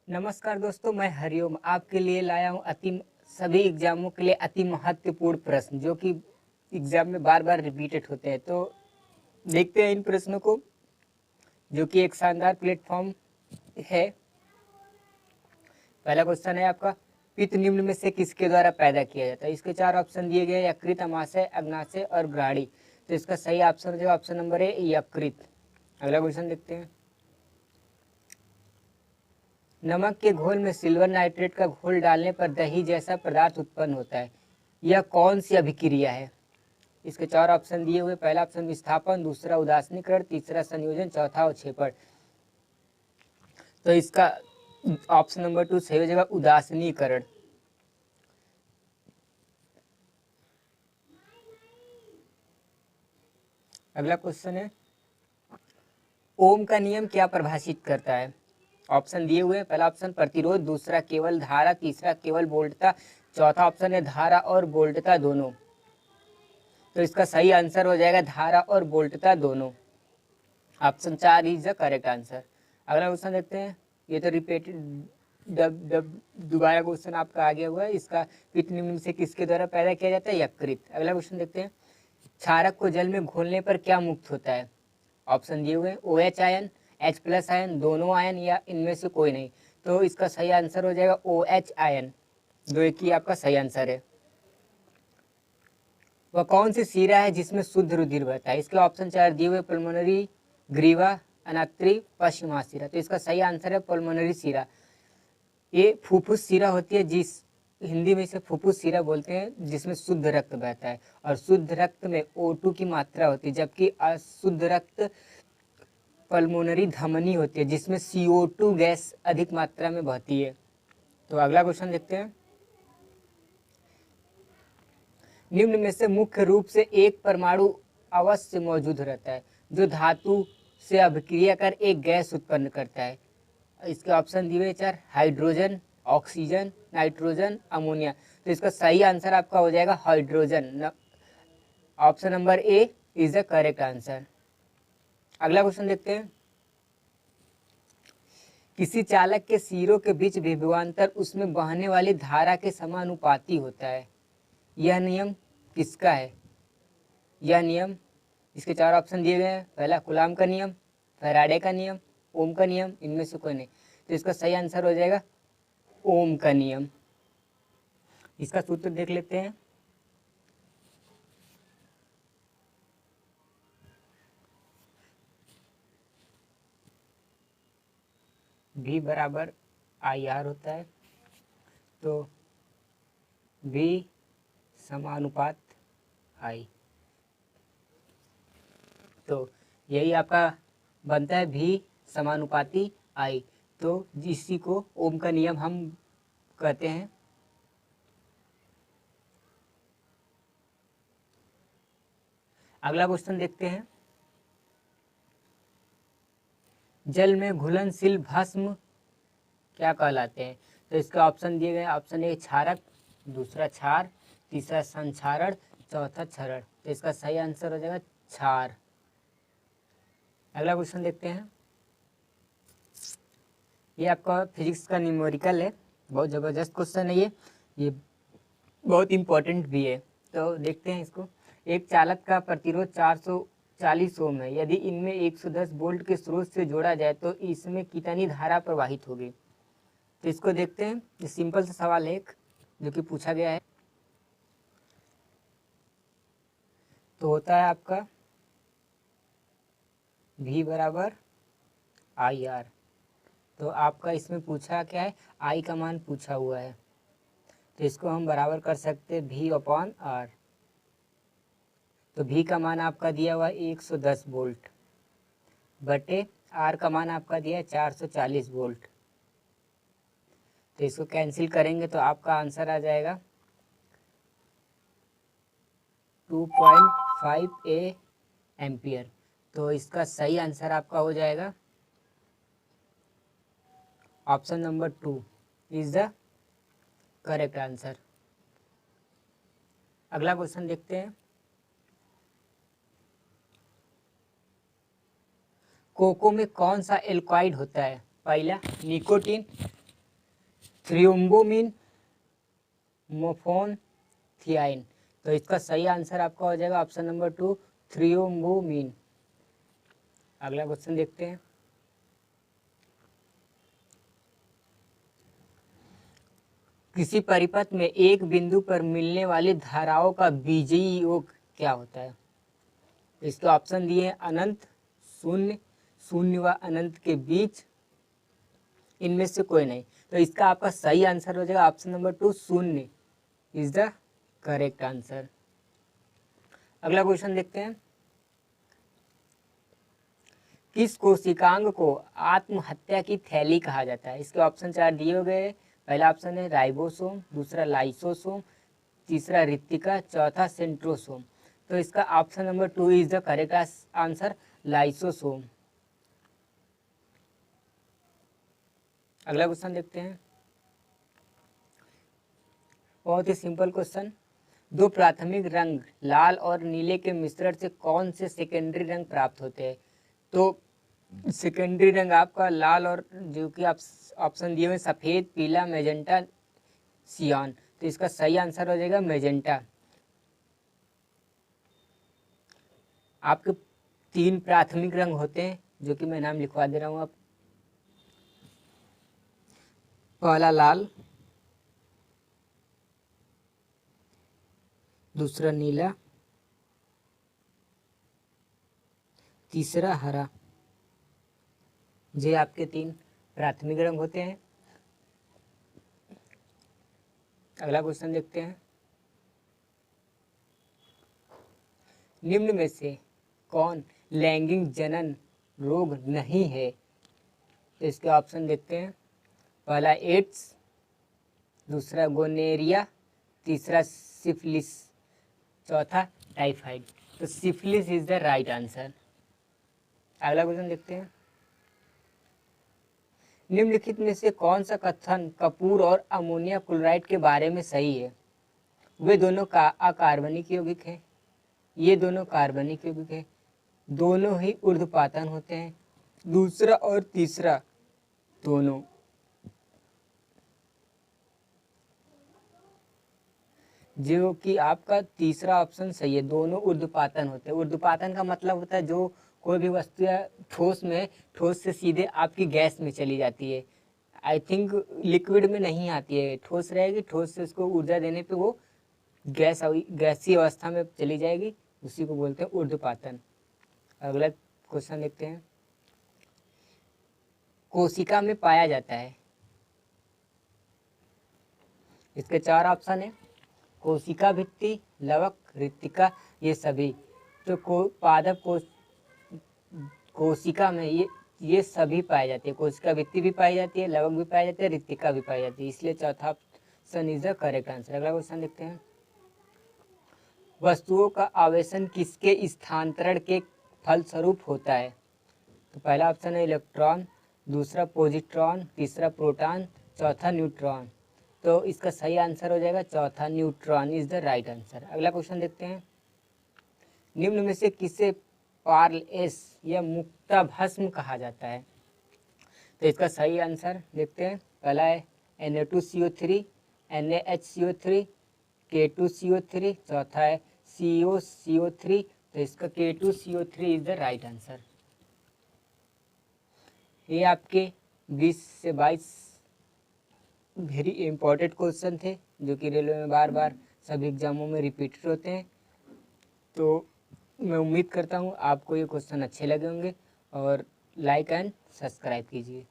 नमस्कार दोस्तों, मैं हरिओम आपके लिए लाया हूँ सभी एग्जामों के लिए अति महत्वपूर्ण प्रश्न जो कि एग्जाम में बार बार रिपीटेड होते हैं। तो देखते हैं इन प्रश्नों को, जो कि एक शानदार प्लेटफॉर्म है। पहला क्वेश्चन है आपका, पित्त निम्न में से किसके द्वारा पैदा किया जाता है? इसके चार ऑप्शन दिए गए, यकृत, अमाशय, अग्नाशय और ग्राणी। तो इसका सही ऑप्शन जो ऑप्शन नंबर है यकृत। अगला क्वेश्चन देखते हैं। नमक के घोल में सिल्वर नाइट्रेट का घोल डालने पर दही जैसा पदार्थ उत्पन्न होता है। यह कौन सी अभिक्रिया है? इसके चार ऑप्शन दिए हुए। पहला ऑप्शन विस्थापन, दूसरा उदासीनीकरण, तीसरा संयोजन, चौथा अवक्षेपण। तो इसका ऑप्शन नंबर 2 सही हो जाएगा, उदासीनीकरण। अगला क्वेश्चन है, ओम का नियम क्या परिभाषित करता है? ऑप्शन दिए हुए हैं। पहला ऑप्शन प्रतिरोध, दूसरा केवल धारा, तीसरा केवल वोल्टता, चौथा ऑप्शन है धारा और वोल्टता दोनों। तो इसका सही आंसर हो जाएगा धारा और वोल्टता दोनों। Option 4 is the correct answer. अगला क्वेश्चन देखते हैं। ये तो रिपीटेड दोबारा क्वेश्चन आपका आ गया हुआ है। इसका पित्त निम्न से किसके द्वारा पैदा किया जाता है? यकृत। अगला क्वेश्चन देखते हैं। क्षारक को जल में घोलने पर क्या मुक्त होता है? ऑप्शन दिए हुए हैं। OH आयन, H+ आयन, दोनों आयन या इनमें से कोई नहीं। तो इसका सही आंसर हो जाएगा OH आयन। जो एक ही आपका सही आंसर है। वह कौन सी शिरा है जिसमें शुद्ध रुधिर बहता है? इसके ऑप्शन 4 दिए हुए, पल्मोनरी, ग्रीवा, अनात्री, पश्चिमा शिरा। तो इसका सही आंसर है पल्मोनरी शिरा। ये फुफ्फुस शिरा होती है, जिस हिंदी में इसे फुफ्फुस शिरा बोलते हैं, जिसमें शुद्ध रक्त बहता है। और शुद्ध रक्त में O2 की मात्रा होती है, जबकि अशुद्ध रक्त पल्मोनरी धमनी होती है, जिसमें CO2 गैस अधिक मात्रा में बहती है। तो अगला क्वेश्चन देखते हैं। निम्न में से मुख्य रूप से एक परमाणु अवश्य मौजूद रहता है जो धातु से अभिक्रिया कर एक गैस उत्पन्न करता है। इसके ऑप्शन दिए 4, हाइड्रोजन, ऑक्सीजन, नाइट्रोजन, अमोनिया। तो इसका सही आंसर आपका हो जाएगा hydrogen. Option number A is the correct answer. अगला क्वेश्चन देखते हैं। किसी चालक के सिरों के बीच विभवांतर उसमें बहने वाली धारा के समानुपाती होता है। यह नियम किसका है? यह नियम, इसके चार ऑप्शन दिए गए हैं। पहला कूलाम का नियम, फैराडे का नियम, ओम का नियम, इनमें से कोई नहीं। तो इसका सही आंसर हो जाएगा ओम का नियम। इसका सूत्र देख लेते हैं। V बराबर IR होता है। तो V समानुपात I। तो यही आपका बनता है V समानुपाती I। तो इसी को ओम का नियम हम कहते हैं। अगला क्वेश्चन देखते हैं। जल में घुलनशील भस्म क्या कहलाते हैं? तो इसका ऑप्शन दिए गए। ऑप्शन ए क्षारक, दूसरा क्षार, तीसरा संक्षारण, चौथा क्षरण। तो इसका सही आंसर हो जाएगा क्षार। अगला क्वेश्चन देखते हैं। ये आपका फिजिक्स का न्यूमेरिकल है। बहुत ज़बरदस्त क्वेश्चन है ये बहुत इंपॉर्टेंट भी है। तो देखते हैं इसको। एक चालक का प्रतिरोध 440 ओम है। यदि इनमें 110 वोल्ट के स्रोत से जोड़ा जाए तो इसमें कितनी धारा प्रवाहित होगी? तो इसको देखते हैं। ये सिंपल सा सवाल है एक, जो कि पूछा गया है। तो होता है आपका V बराबर IR। तो आपका इसमें पूछा क्या है? I का मान पूछा हुआ है। तो इसको हम बराबर कर सकते हैं V/R। तो V का मान आपका दिया हुआ है 110 वोल्ट बटे R का मान आपका दिया है 440 वोल्ट। तो इसको कैंसिल करेंगे तो आपका आंसर आ जाएगा 2.5 एम्पियर। तो इसका सही आंसर आपका हो जाएगा option number 2 is the correct answer. अगला क्वेश्चन देखते हैं। कोको में कौन सा एल्कॉइड होता है? पहला निकोटीन, थ्रियोम्बोमिन मोफोनथियाइन। तो इसका सही आंसर आपका हो जाएगा ऑप्शन नंबर 2 थ्रियोम्बोमिन। अगला क्वेश्चन देखते हैं। किसी परिपथ में एक बिंदु पर मिलने वाली धाराओं का बीजीय योग क्या होता है? इसके ऑप्शन दिए हैं अनंत, शून्य, शून्य व अनंत के बीच, इनमें से कोई नहीं। तो इसका आपका सही आंसर हो जाएगा ऑप्शन नंबर 2 शून्य इज द करेक्ट आंसर। अगला क्वेश्चन देखते हैं। किस कोशिकांग को आत्महत्या की थैली कहा जाता है? इसके ऑप्शन 4 दिए गए। पहला ऑप्शन है राइबोसोम, दूसरा लाइसोसोम, तीसरा रिक्तिका, चौथा सेंट्रोसोम। तो इसका option number 2 is the correct answer lysosome. अगला क्वेश्चन देखते हैं। बहुत ही सिंपल क्वेश्चन। दो प्राथमिक रंग लाल और नीले के मिश्रण से कौन से सेकेंडरी रंग प्राप्त होते हैं? तो सेकेंडरी रंग आपका लाल और जो कि आप ऑप्शन दिए हुए सफ़ेद, पीला, मैजेंटा, सियान। तो इसका सही आंसर हो जाएगा मैजेंटा। आपके 3 प्राथमिक रंग होते हैं जो कि मैं नाम लिखवा दे रहा हूँ। आप पहला लाल, दूसरा नीला, तीसरा हरा। ये आपके 3 प्राथमिक रंग होते हैं। अगला क्वेश्चन देखते हैं। निम्न में से कौन लैंगिक जनन रोग नहीं है? तो इसके ऑप्शन देखते हैं। पहला एड्स, दूसरा गोनेरिया, तीसरा सिफिलिस, चौथा टाइफाइड। तो syphilis is the right answer. अगला क्वेश्चन देखते हैं। निम्नलिखित में से कौन सा कथन कपूर और अमोनिया क्लोराइड के बारे में सही है? वे दोनों का अकार्बनिक यौगिक हैं, ये दोनों कार्बनिक यौगिक हैं, दोनों ही ऊर्ध्वपातन होते हैं, दूसरा और तीसरा दोनों। जो कि आपका तीसरा ऑप्शन सही है, दोनों ऊर्ध्वपातन होते हैं। ऊर्ध्वपातन का मतलब होता है जो कोई भी वस्तु या ठोस में, ठोस से सीधे आपकी गैस में चली जाती है। आई थिंक लिक्विड में नहीं आती है, ठोस रहेगी, ठोस से उसको ऊर्जा देने पे वो गैसीय अवस्था में चली जाएगी, उसी को बोलते हैं ऊर्ध्वपातन। अगला क्वेश्चन देखते हैं। कोशिका में पाया जाता है। इसके 4 ऑप्शन है। कोशिका भित्ति, लवक, रिक्तिका, ये सभी। तो पादप कोशिका में ये सभी पाई जाती है। कोशिका भित्ति भी पाई जाती है, लवक भी पाई जाती है, रिक्तिका भी पाई जाती है, इसलिए चौथा option is the correct answer. अगला क्वेश्चन देखते हैं। वस्तुओं का आवेशन किसके स्थानांतरण के फलस्वरूप होता है? तो पहला ऑप्शन है इलेक्ट्रॉन, दूसरा पॉजिट्रॉन, तीसरा प्रोटॉन, चौथा न्यूट्रॉन। तो इसका सही आंसर हो जाएगा चौथा, neutron is the right answer. अगला क्वेश्चन देखते हैं। निम्न में से किसे पार्लएस या मुक्ताभस्म कहा जाता है? तो इसका सही आंसर देखते हैं। पहला है Na2CO3, NaHCO3, K2CO3, चौथा है COCO3। तो इसका K2CO3 is the right answer. ये आपके 20 से 22 वेरी इंपॉर्टेंट क्वेश्चन थे जो कि रेलवे में बार बार सभी एग्जामों में रिपीटेड होते हैं। तो मैं उम्मीद करता हूँ आपको ये क्वेश्चन अच्छे लगे होंगे और लाइक एंड सब्सक्राइब कीजिए।